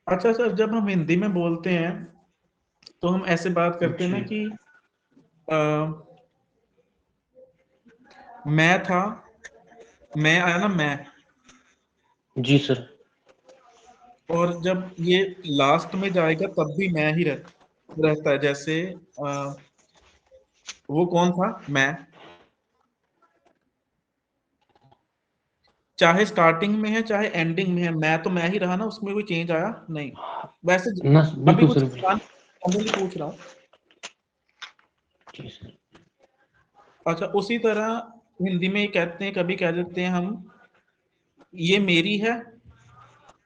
अच्छा सर, जब हम हिंदी में बोलते हैं तो हम ऐसे बात करते हैं ना जी कि अ, मैं था, मैं आया ना मैं, जी सर। और जब ये लास्ट में जाएगा तब भी मैं ही रहता है। जैसे वो कौन था, मैं, चाहे स्टार्टिंग में है चाहे एंडिंग में है, मैं तो मैं ही रहा ना, उसमें कोई चेंज आया नहीं। वैसे ना अभी बिल्कुल कुछ सर, बिल्कुल। जनरली पूछ रहा हूँ। जी सर। अच्छा, उसी तरह हिंदी में कहते हैं, कभी कह देते हैं हम ये मेरी है,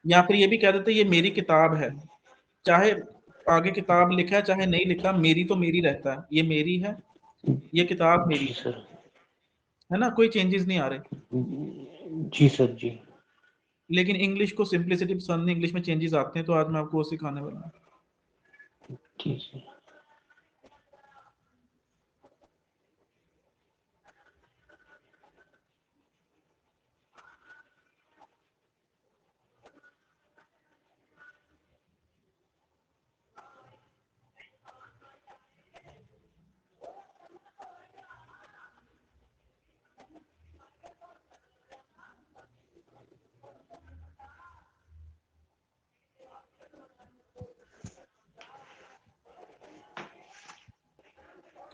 या फिर ये भी कह देते हैं ये मेरी किताब है। चाहे आगे किताब लिखा है चाहे नहीं लिखा, मेरी तो मेरी रहता है, ये मेरी है, ये किताब मेरी जी सर। है ना, कोई चेंजेस नहीं आ रहे। जी सर। जी लेकिन इंग्लिश को सिंप्लिसिटी पसंद है, इंग्लिश में चेंजेस आते हैं, तो आज मैं आपको वो सिखाने वाला हूँ। जी सर।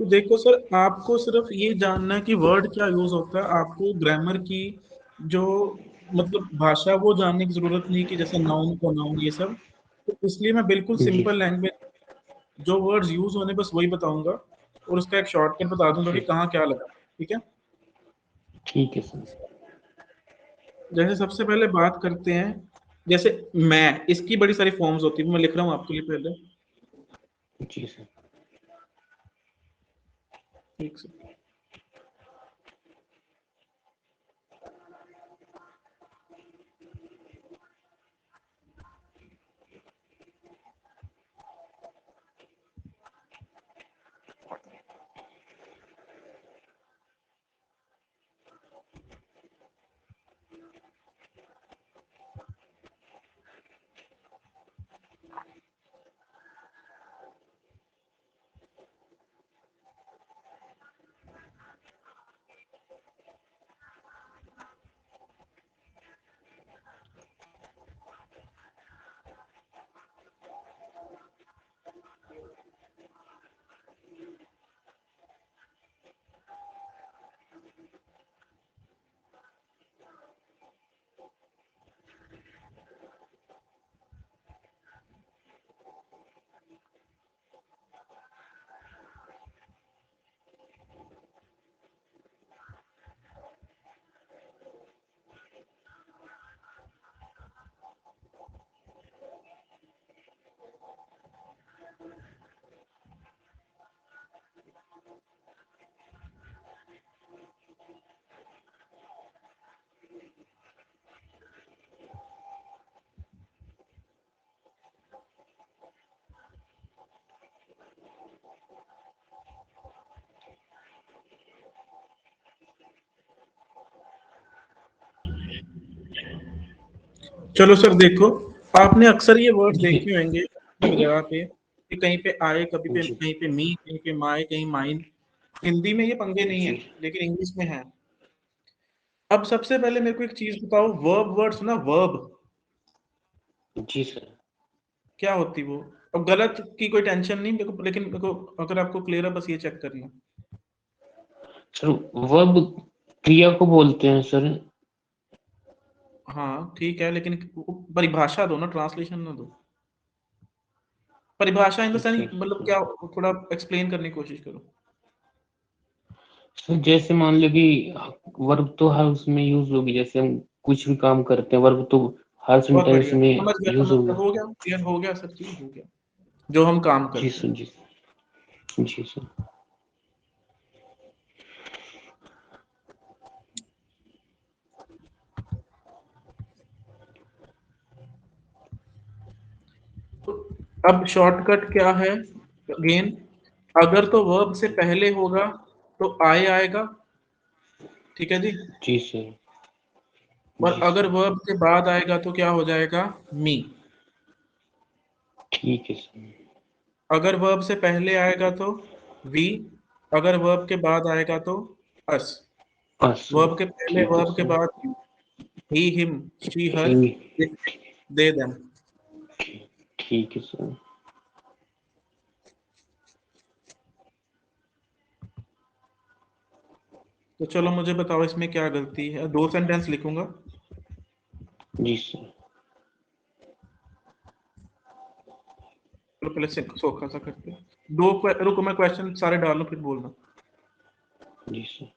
तो देखो सर, आपको सिर्फ ये जानना है कि वर्ड क्या यूज होता है, आपको ग्रामर की जो मतलब भाषा वो जानने की जरूरत नहीं कि जैसे नाउन को नाउन ये सब। तो इसलिए मैं बिल्कुल जी सिंपल सर। लैंग्वेज जो वर्ड्स यूज होने बस वही बताऊंगा, और उसका एक शॉर्टकट बता दूंगा कि जी कहाँ क्या लगा। ठीक है। ठीक है सर। जैसे सबसे पहले बात करते हैं, जैसे मैं, इसकी बड़ी सारी फॉर्म्स होती है, मैं लिख रहा हूँ आपके लिए पहले। जी सर। ठीक से। चलो सर देखो, आपने अक्सर ये वर्ड जी देखे होंगे अपनी जगह पे कि कहीं पे आए, कभी पे जी कहीं पे मी, कहीं पे माए, कहीं माइन। हिंदी में ये पंगे नहीं है, जी लेकिन इंग्लिश में है। अब सबसे पहले मेरे को एक चीज बताओ, वर्ब वर्ड सुना, वर्ब जी सर। क्या होती वो? अब गलत की कोई टेंशन नहीं मेरे को, लेकिन मेरे को अगर आपको क्लियर है बस ये चेक करना। सर वर्ब क्रिया को बोलते हैं सर। हाँ ठीक है, लेकिन परिभाषा दो ना, ट्रांसलेशन ना दो। परिभाषा इन द सेंस सर मतलब क्या, थोड़ा एक्सप्लेन करने की कोशिश करो। सर जैसे मान लो कि वर्ब तो हर उसमें यूज होगी, जैसे हम कुछ भी काम करते हैं वर्ब तो हर बहुत सेंटेंस बढ़िया, में यूज समझ गया, होगी। हो गया क्लियर, हो गया सर जी, हो गया। जो हम काम जी करते सर। हैं। जी जी सर। तो अब शॉर्टकट क्या है, अगेन, अगर तो वर्ब से पहले होगा तो आए आएगा। ठीक है जी। जी सर। और जी अगर सर। वर्ब के बाद आएगा तो क्या हो जाएगा, मी। ठीक है सर। अगर वर्ब से पहले आएगा तो वी, अगर वर्ब के बाद आएगा तो अस। अस। वर्ब के पहले, ठीक है वर्ब के सर। बाद he, him, she, her, he. They, them. ठीक है सर। तो चलो मुझे बताओ इसमें क्या गलती है। दो सेंटेंस लिखूंगा। जी सर। चलो पहले से सोखा सा करते हैं। दो रुको, मैं क्वेश्चन सारे डाल लूं फिर बोलना। जी सर।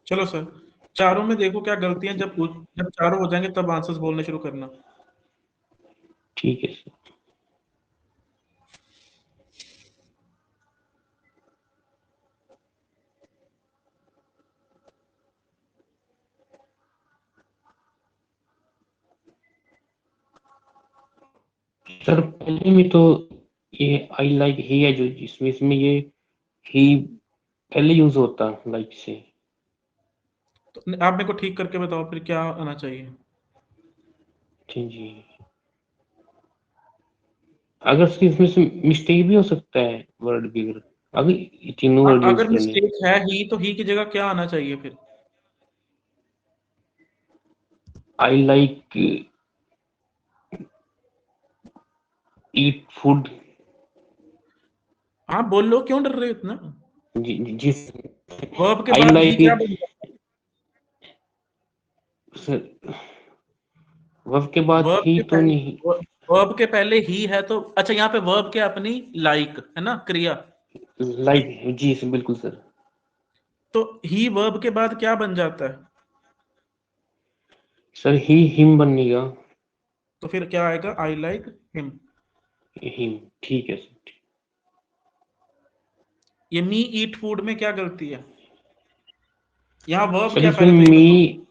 चलो सर, चारों में देखो क्या गलतियां, जब चारों हो जाएंगे तब आंसर्स बोलने शुरू करना। ठीक है सर। सर पहले में तो ये आई लाइक ही है, जो जिसमें इसमें ये ही पहले यूज होता लाइक से। तो आप मेरे को ठीक करके बताओ फिर क्या आना चाहिए। ठीक जी। अगर सिर्फ इसमें से मिस्टेक भी हो सकता है वर्ड भी, अगर ये तीनों वर्ड यूज अगर करने। मिस्टेक है ही तो ही की जगह क्या आना चाहिए फिर। I like eat food. हाँ बोल लो, क्यों डर रहे हो इतना। जिस वर्ब के आई बाद ही लाइक क्या इट बन जाता वर्ब के है। बाद वर्ब ही के तो पहले, नहीं। वर्ब के पहले ही है तो अच्छा, यहाँ पे वर्ब के अपनी लाइक है ना, क्रिया। लाइक जी सर, बिल्कुल सर। तो ही वर्ब के बाद क्या बन जाता है। सर ही हिम बनेगा। तो फिर क्या आएगा, आई लाइक हिम। हिम। ठीक है सर। ये मी ईट फूड में क्या गलती है। यहाँ वर्ब सर क्या इसमें पहले तो ये मी, बताओ।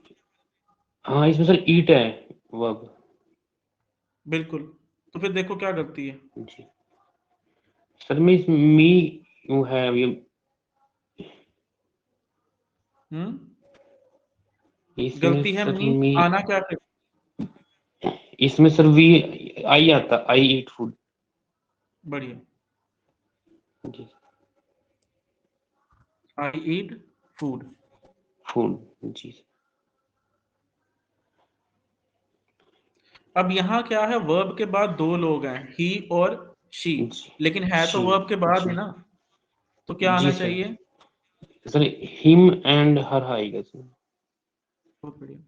हाँ इसमें सर ईट है वर्ब। बिल्कुल। तो फिर देखो क्या गलती है। जी सर, में इसमें मी यू है ये, हम्म। इसमें गलती है सर मी, मी, आना क्या फिर। इसमें सर वी आई आता, आई ईट फूड। बढ़िया। जी। आई ईट फूड। फूड। जी अब यहाँ क्या है, वर्ब के बाद दो लोग हैं, ही और शी। जी। लेकिन है तो शी। वर्ब के बाद ही जी। ना। तो क्या जी आना सर। चाहिए। सर हिम एंड हर आएगा सर। बहुत बढ़िया।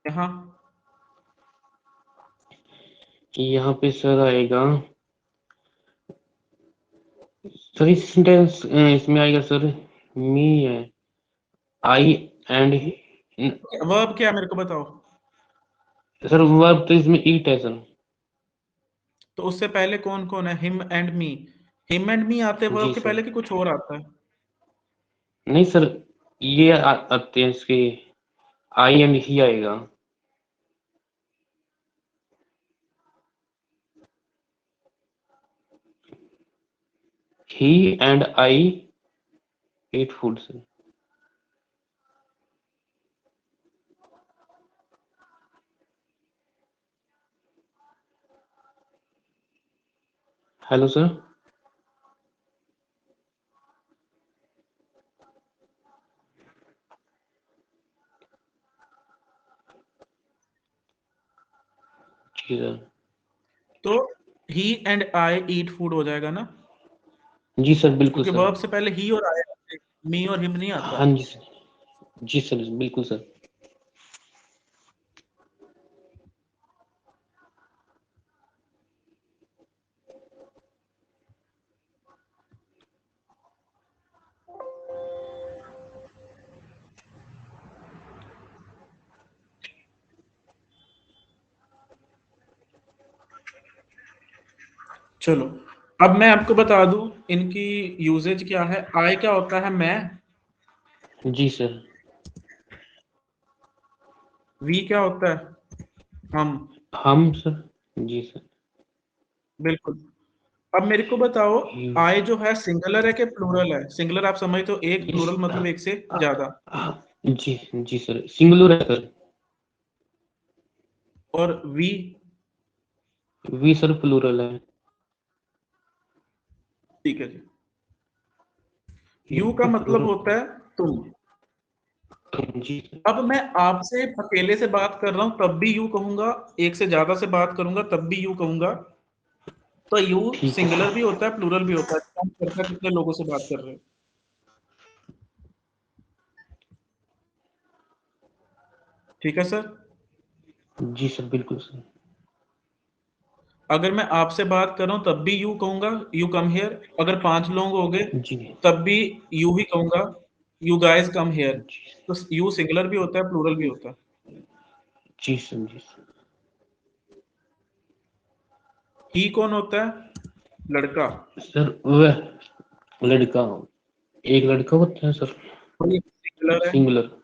यहाँ यहाँ पे सर आएगा, सर इस सेंटेंस इसमें आएगा सर, मी है, आई एंड, वर्ब क्या, मेरे को बताओ। सर वर्ब तो इसमें ईट है सर। तो उससे पहले कौन कौन है, him and me. Him and me आते वर्ब जी के सर। पहले कि कुछ और आता है। नहीं सर, ये आते हैं इसके, आई एंड ही आएगा। He and I ate food sir. Hello sir. जी सर। तो he and I eat food हो जाएगा ना, जी सर बिल्कुल क्योंकि सर। वर्ब से पहले ही और आई आते हैं, मी और हिम नहीं आता। हाँ जी सर। जी सर बिल्कुल सर। चलो अब मैं आपको बता दूं इनकी यूजेज क्या है। आई क्या होता है? मैं। जी सर। वी क्या होता है? हम। हम सर। जी सर। बिल्कुल। अब मेरे को बताओ, ही- आई जो है सिंगुलर है कि प्लूरल है? सिंगुलर आप समझते हो एक, इस प्लूरल मतलब एक से ज्यादा। जी जी सर, सिंगुलर है सर। और वी? वी सर प्लूरल है। ठीक है जी। यू का मतलब प्लूरल। होता है तुम। जी सर। अब मैं आपसे अकेले से बात कर रहा हूं तब भी यू कहूंगा, एक से ज्यादा से बात करूंगा तब भी यू कहूंगा। तो यू ठीक है सिंगुलर सर। भी होता है, प्लूरल भी होता है, हम करता कितने लोगों से बात कर रहे हैं। ठीक है सर। जी सर बिल्कुल सर। अगर मैं आपसे बात कर रहा हूं तब भी यू कहूंगा, यू कम हियर। अगर 5 लोग हो गए जी तब भी यू ही कहूंगा, यू गाइस कम हियर। जी तो यू सिंगुलर भी होता है, प्लूरल भी होता है। जी सर। जी सर। ही कौन होता है? लड़का। सर वह लड़का, एक लड़का होता है सर। और ये सिंगुलर है। सिंगुलर।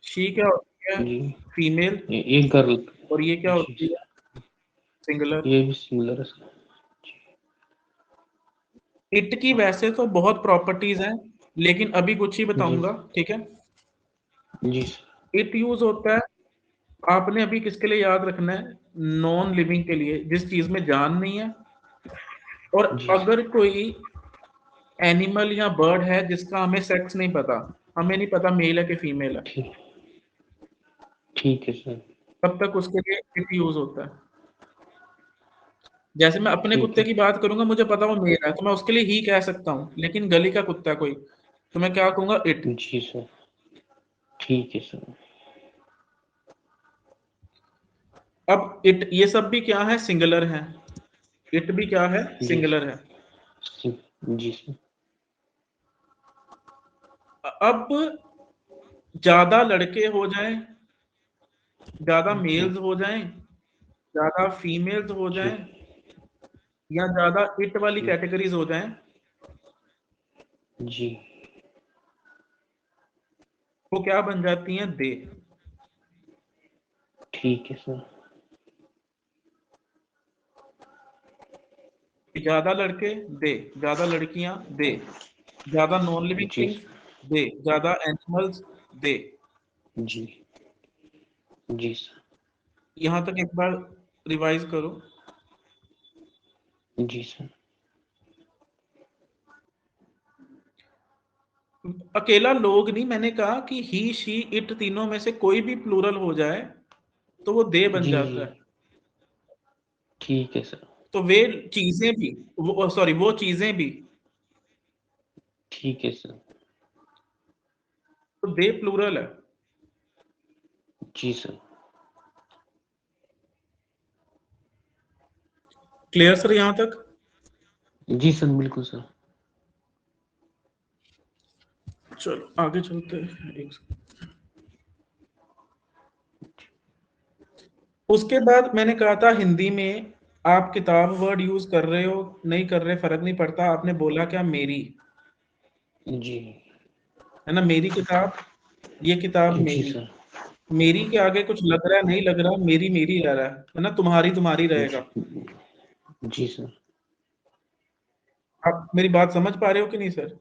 शी क्या होती है? जी। फीमेल। एक गर्ल। और ये क्या जी होती है? सिंगुलर। ये भी सिंगुलर है सर। इट की वैसे तो बहुत प्रॉपर्टीज हैं, लेकिन अभी कुछ ही जी बताऊंगा, ठीक है। जी सर। इट यूज होता है, आपने अभी किसके लिए याद रखना है? नॉन लिविंग के लिए, जिस चीज में जान नहीं है। और जी सर। अगर कोई एनिमल या बर्ड है जिसका हमें सेक्स नहीं पता, हमें नहीं पता मेल है कि फीमेल है, ठीक। ठीक है सर। तब तक उसके लिए इट यूज होता है। जैसे मैं अपने ठीक कुत्ते है। की बात करूंगा, मुझे पता वो मेल है तो मैं उसके लिए ही कह सकता हूँ, लेकिन गली का कुत्ता है कोई, तो मैं क्या कहूंगा? इट। जी सर। ठीक है सर। अब इट ये सब भी क्या है? सिंगुलर है। इट भी क्या है? जी सिंगुलर है। जी सर। अब ज्यादा लड़के हो जाएं, ज्यादा जी मेल्स हो जाएं, ज्यादा फीमेल्स हो जी जाएं, या ज्यादा इट वाली जी कैटेगरीज हो जाएं, जी। वो क्या बन जाती हैं? दे। ठीक है सर। ज्यादा लड़के दे, ज्यादा लड़कियां दे, ज्यादा नॉन लिविंग जी थिंग्स दे, ज्यादा एनिमल्स दे। जी जी सर। यहां तक एक बार रिवाइज करो। जी सर। अकेला लोग नहीं, मैंने कहा कि ही शी इट तीनों में से कोई भी प्लूरल हो जाए तो वो दे बन जी जाता जी। है। ठीक है सर। तो वे चीजें भी, वो सॉरी वो चीजें भी, ठीक है सर। तो दे प्लूरल है। जी सर। क्लियर सर यहां तक? जी सर बिल्कुल सर। चलो आगे चलते हैं उसके बाद मैंने कहा था हिंदी में आप किताब वर्ड यूज कर रहे हो नहीं कर रहे फर्क नहीं पड़ता। आपने बोला क्या? मेरी। जी है ना? मेरी किताब, ये किताब जी मेरी। सर। मेरी के आगे कुछ लग रहा है नहीं लग रहा, मेरी मेरी रह रहा है ना? तुम्हारी तुम्हारी रहेगा। जी जी सर। आप मेरी बात समझ पा रहे हो कि नहीं सर?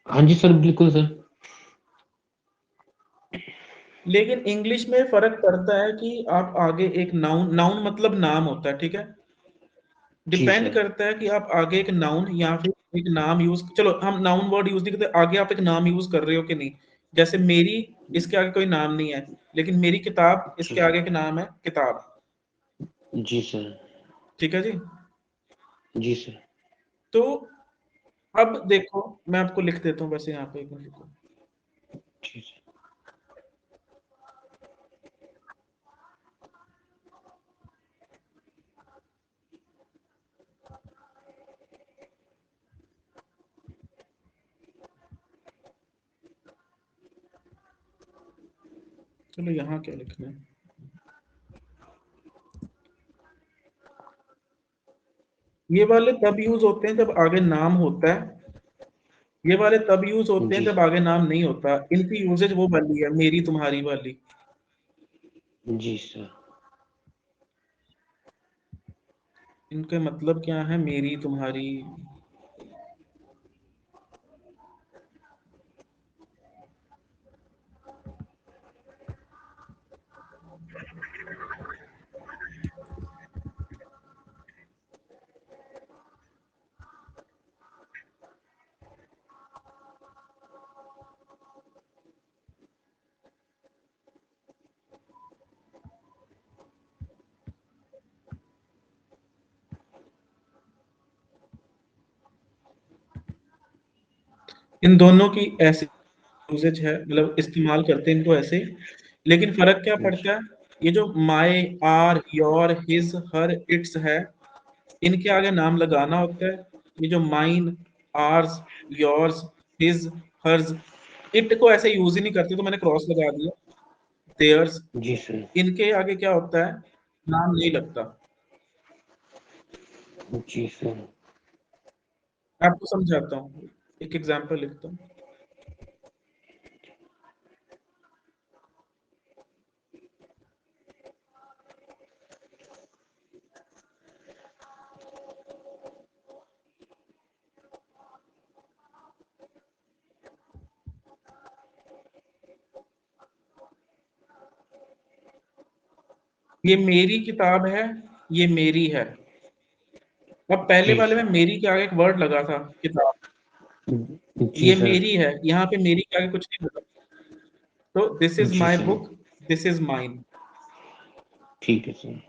हाँ जी सर बिल्कुल सर। लेकिन इंग्लिश में फर्क पड़ता है कि आप आगे एक नाउन, नाउन मतलब नाम होता है, ठीक है। जी डिपेंड सर। करता है कि आप आगे एक नाउन या फिर एक नाम यूज, चलो हम नाउन वर्ड यूज नहीं करते, आगे आप एक नाम यूज कर रहे हो कि नहीं। जैसे मेरी, इसके आगे कोई नाम नहीं है, लेकिन मेरी किताब, जी इसके आगे का नाम है किताब। जी सर। ठीक है जी। जी सर। तो अब देखो, मैं आपको लिख देता हूँ वैसे यहाँ पे, एक मिनट रुको। जी सर। चलो यहाँ क्या लिखना है, ये वाले तब यूज होते हैं जब आगे नाम होता है, ये वाले तब यूज होते हैं जी जब आगे नाम नहीं होता। इनकी यूजेज वो वाली है, मेरी तुम्हारी वाली। जी सर। इनका मतलब क्या है, मेरी तुम्हारी। इन दोनों की ऐसी यूजेज है, मतलब इस्तेमाल करते हैं इनको ऐसे। लेकिन फर्क क्या पड़ता है, ये जो my, our, your, his, her, its है, इनके आगे नाम लगाना होता है। ये जो mine, ours, yours, his, hers, it को ऐसे यूज ही नहीं करते, तो मैंने क्रॉस लगा दिया। देयर्स, जी सर। इनके आगे क्या होता है, नाम नहीं लगता। जी सर। मैं आपको समझाता हूँ, एक एग्जांपल लिखता हूँ। ये मेरी किताब है, ये मेरी है। अब पहले जी वाले में सर। मेरी के आगे एक वर्ड लगा था, किताब। जी ये सर। मेरी है, यहाँ पे मेरी के आगे कुछ नहीं लगा। तो दिस इज जी my sir. Book, this is mine. ठीक है सर।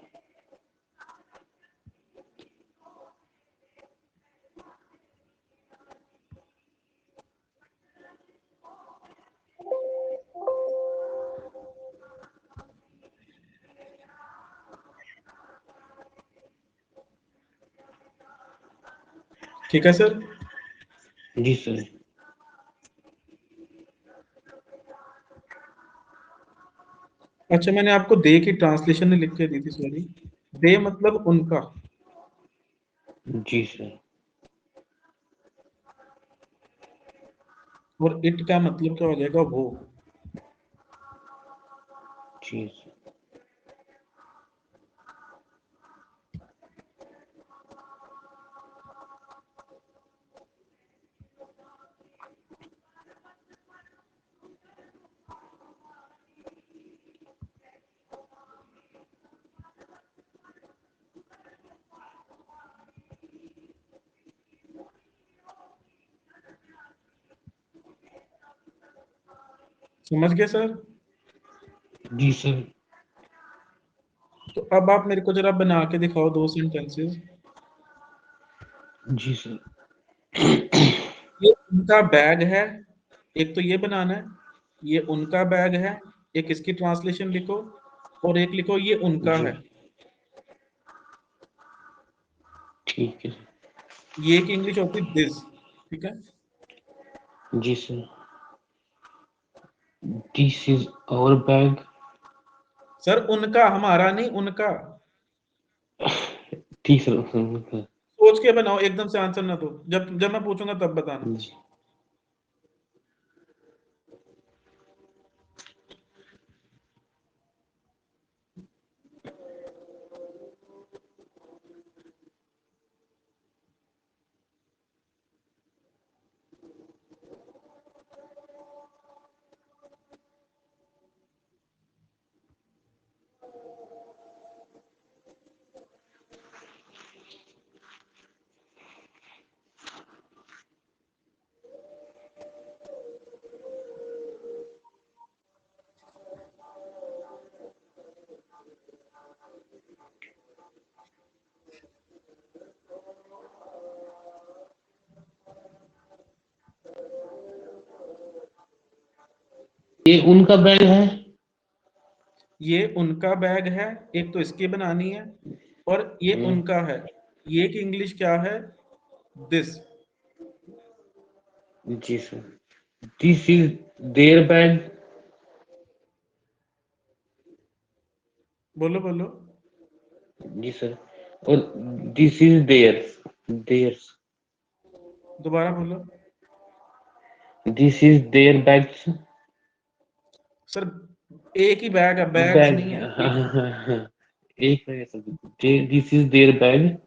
ठीक है सर। जी सर। अच्छा, मैंने आपको दे की ट्रांसलेशन लिख के दी थी, सॉरी। दे मतलब उनका, जी सर। और इट का मतलब क्या हो जाएगा, वो। जी सर। समझ गए सर? जी सर। तो अब आप मेरे को जरा बना के दिखाओ दो सेंटेंसेस। जी सर। ये उनका बैग है, एक तो ये बनाना है। ये उनका बैग है, एक इसकी ट्रांसलेशन लिखो। और एक लिखो ये उनका जी। है। ठीक है ये की इंग्लिश होती है दिस। ठीक है। जी sir. This is our bag. Sir उनका, हमारा नहीं, उनका। ठीक सर। सोच के बनाओ, एकदम से आंसर ना दो, जब जब मैं पूछूंगा तब बताना। जी। ये उनका बैग है। ये उनका बैग है, एक तो इसकी बनानी है, और ये उनका है। ये की इंग्लिश क्या है? दिस। जी sir. This is their bag. बोलो बोलो। जी सर। और दिस इज देयर। देयर। दोबारा बोलो। This is their bags. Sir एक ही बैग है, बैग्स बैग। नहीं है, हाँ एक ही। हाँ हाँ हाँ। एक बैग है sir. This is their bag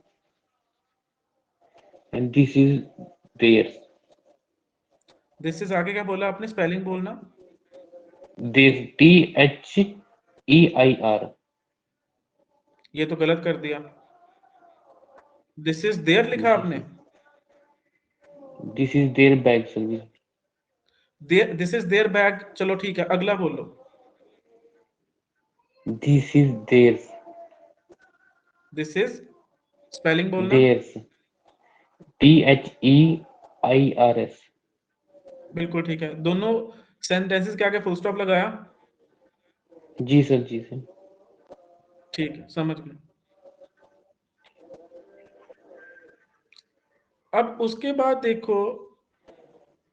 and this is their. This is आगे क्या बोला आपने? स्पेलिंग बोलना। Their, THEIR। ये तो गलत कर दिया। दिस इज देयर लिखा जी आपने। Sir. This is their bag sir. This is their bag, चलो ठीक है, अगला बोलो। This is their. This is, spelling बोलना। देयर्स। THEIRS। बिल्कुल ठीक है। दोनों सेंटेंसेस के आगे फुल स्टॉप लगाया। जी सर। जी सर। ठीक है, समझ गए। अब उसके बाद देखो,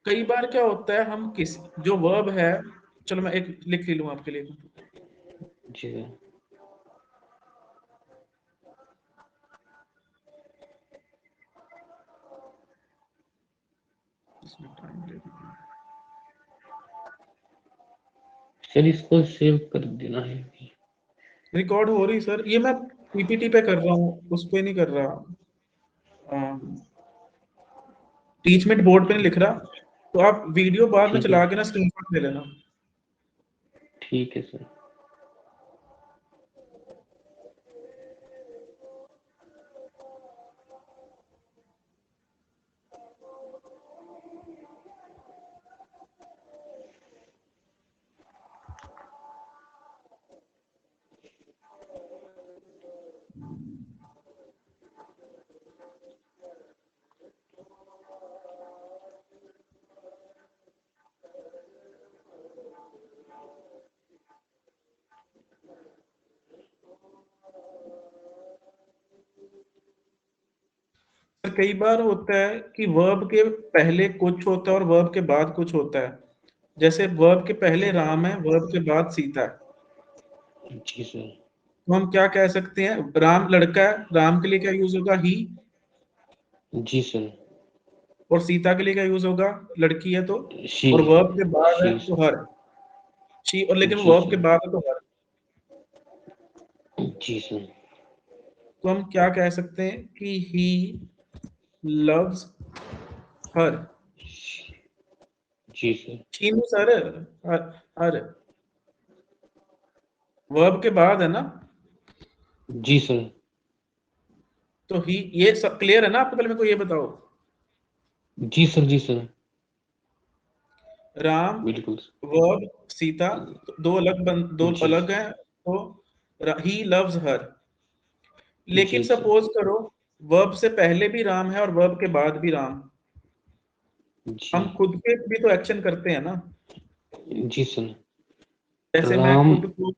कई बार क्या होता है, हम किस जो वर्ब है, चलो मैं एक लिख लूँ आपके लिए। जी सर। इसमें टाइम ले लेंगे। सर इसको सेव कर देना है। रिकॉर्ड हो रही सर, ये मैं पीपीटी पे कर रहा हूँ, उस पे नहीं कर रहा। टीचमेंट बोर्ड पे नहीं लिख रहा, तो आप वीडियो बाद में ठीक है। चला के ना स्क्रीनशॉट ले लेना। ठीक है सर। कई बार होता है कि वर्ब के पहले कुछ होता है और वर्ब के बाद कुछ होता है। जैसे वर्ब के पहले राम है, वर्ब के बाद सीता है। जी सर। तो हम क्या कह सकते हैं? राम लड़का है, राम के लिए क्या यूज होगा? ही। जी सर। और सीता के लिए क्या यूज होगा? लड़की है तो। शी। और वर्ब के बाद है शी तो सर। हर। शी, और लेकिन जी वर्ब के सर। बाद है तो हर। जी सर। तो हम क्या कह सकते हैं कि ही लव्स हर। जी सर। Sheenu sir, her, her verb के बाद है ना। जी सर। तो ही, ये सब क्लियर है ना आपको? पहले मेरे को ये बताओ। जी सर। जी सर। राम, बिल्कुल। वर्ब, सीता, तो दो अलग दो जी अलग हैं, तो ही लव्स हर। लेकिन जी सर। सपोज करो वर्ब से पहले भी राम है और वर्ब के बाद भी राम। जी। हम खुद पे भी तो एक्शन करते हैं ना। जी सर। जैसे मैं राम। खुद को,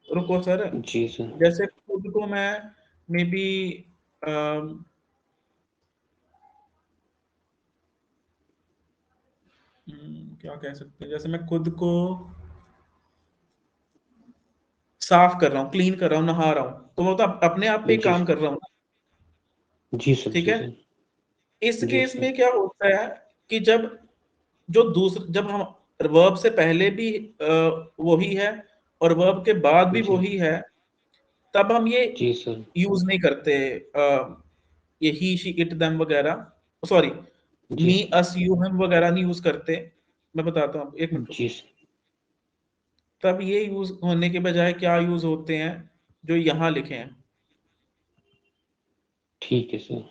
रुको सर, जी सर। जैसे खुद को मैं मे बी क्या कह सकते हैं, जैसे मैं खुद को साफ कर रहा हूँ, क्लीन कर रहा हूँ, नहा रहा हूँ, तो वो तो अपने आप पे ही जी काम सर। कर रहा हूँ। जी सर। ठीक जी है। सर। इस जी केस सर। में क्या होता है कि जब हम वर्ब से पहले भी वही है और वर्ब के बाद भी जी। वही है, तब हम ये जी सर। यूज नहीं करते। ये ही, शी, इट, देम वगैरह, सॉरी, जी। मी, अस, यू, हम वगैरह नहीं यूज करते। मैं बताता हूँ, एक मिनट जी रुको। सर। तब ये यूज होने के बजाय क्या यूज होते हैं, जो यहाँ लिखे हैं। ठीक है सर।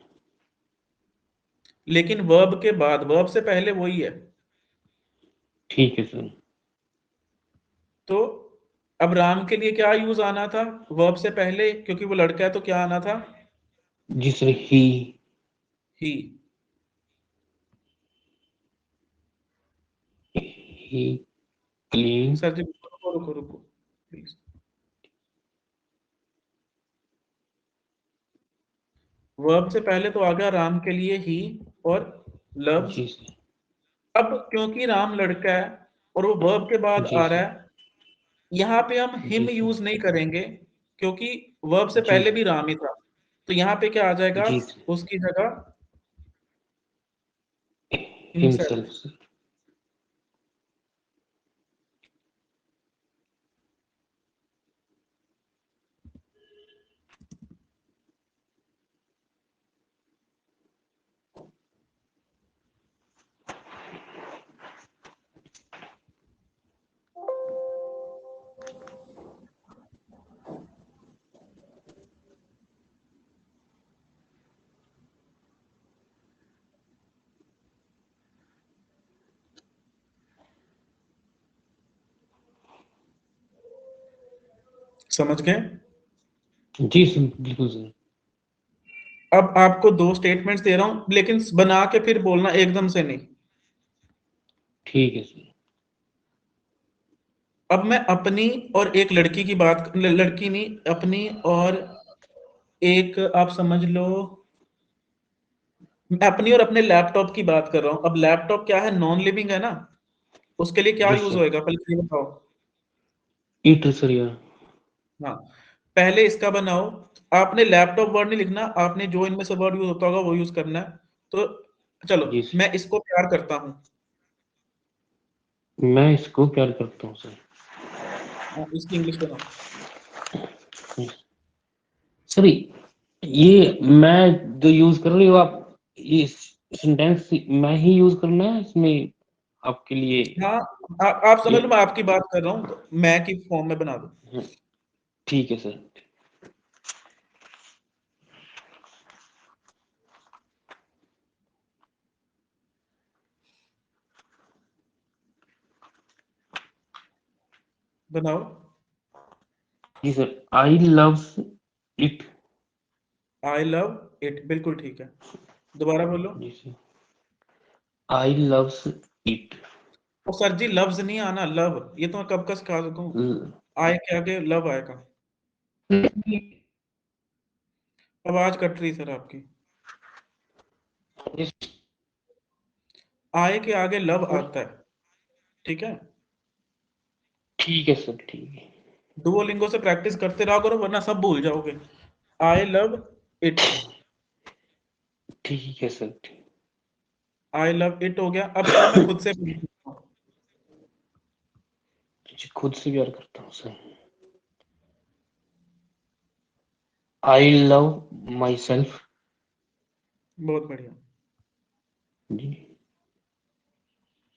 लेकिन वर्ब के बाद, वर्ब से पहले वही है। ठीक है सर। तो अब राम के लिए क्या यूज आना था वर्ब से पहले? क्योंकि वो लड़का है तो क्या आना था? जी सर। ही। ही। ही। क्लीन। सर जी रुको रुको रुको प्लीज। वर्ब से पहले तो आ गया राम के लिए ही और लव्स। जी सर। अब क्योंकि राम लड़का है और वो वर्ब के बाद जी आ रहा सर। है, यहाँ पे हम जी हिम सर। यूज नहीं करेंगे क्योंकि वर्ब से जी पहले भी राम ही था। तो यहाँ पे क्या आ जाएगा जी सर। उसकी जगह? हिमसेल्फ। Himself sir. समझ गए? जी सर बिल्कुल सर। अब आपको दो स्टेटमेंट्स दे रहा हूं, लेकिन बना के फिर बोलना, एकदम से नहीं। ठीक है सर। अब मैं अपनी और एक लड़की की बात, लड़की नहीं, अपनी और एक, आप समझ लो मैं अपनी और अपने लैपटॉप की बात कर रहा हूं। अब लैपटॉप क्या है, नॉन लिविंग है ना, उसके लिए क्या जी यूज सर। होएगा पहले ये बताओ। ईट सर या। हाँ, पहले इसका बनाओ। आपने लैपटॉप वर्ड नहीं लिखना, आपने जो इनमें से वर्ड यूज होता होगा वो यूज करना है। तो चलो जी सर। मैं इसको प्यार करता हूं। मैं इसको प्यार करता हूँ सर। हाँ, इसकी इंग्लिश बनाओ। सर ये मैं जो यूज कर रही हूँ आप, ये सेंटेंस मैं ही यूज करना है इसमें आपके लिए? हाँ, आप समझ ये लो मैं आपकी बात कर रहा हूँ, तो मैं की फॉर्म में बना दो। ठीक है सर। बनाओ। जी sir. I loves it. I love it, बिल्कुल ठीक है। दोबारा बोलो। जी सर। I loves it. और सर जी लफ्ज नहीं आना, लव, ये तो मैं कब का सिखा दूं। आए के आगे लव आएगा। आवाज कट रही सर आपकी। आए के आगे लव आता है, ठीक है। ठीक है सर। ठीक है। डुओलिंगो से प्रैक्टिस करते रहो करो, वरना सब भूल जाओगे। आई लव इट। ठीक है सर। आई लव इट हो गया। अब चलो मैं खुद से पूछता हूं। जी खुद से प्यार करता हूँ sir. I love my self. बहुत बढ़िया। जी।